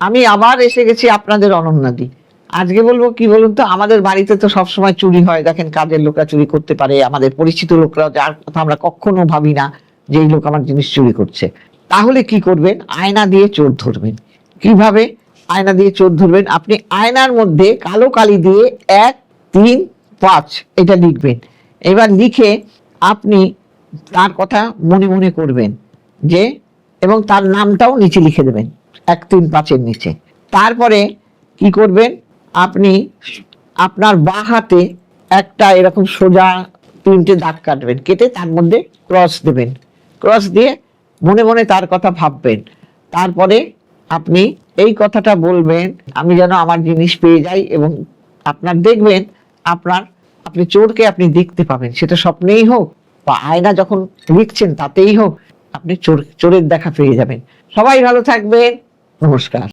আমি আবার এসে গেছি আপনাদের অনন্যাদি। আজকে বলবো কি বলুন তো, আমাদের বাড়িতে তো সবসময় চুরি হয়, দেখেন কাজের লোকরা চুরি করতে পারে, আমাদের পরিচিত লোকরা, যার কথা আমরা কখনো ভাবি না যে এই লোক আমার জিনিস চুরি করছে। তাহলে কি করবেন? আয়না দিয়ে চোর ধরবেন। কিভাবে আয়না দিয়ে চোর ধরবেন? আপনি আয়নার মধ্যে কালো কালি দিয়ে 1, 3, 5 এটা লিখবেন। এবার লিখে আপনি তার কথা মনে মনে করবেন যে, এবং তার নামটাও নিচে লিখে দেবেন 1, 3, 5-এর নিচে। তারপরে কি করবেন? আপনি আপনার বাঁ হাতে একটা এরকম সোজা 3টে দাগ কাটবেন, কেটে তার মধ্যে ক্রস দেবেন। ক্রস দিয়ে মনে মনে তার কথা ভাববেন। তারপরে আপনি এই কথাটা বলবেন, আমি যেন আমার জিনিস পেয়ে যাই। এবং আপনার দেখবেন আপনি চোরকে আপনি দেখতে পাবেন, সেটা স্বপ্নেই হোক বা আয়না যখন লিখছেন তাতেই হোক, আপনি চোরের দেখা পেয়ে যাবেন। সবাই ভালো থাকবেন। নমস্কার।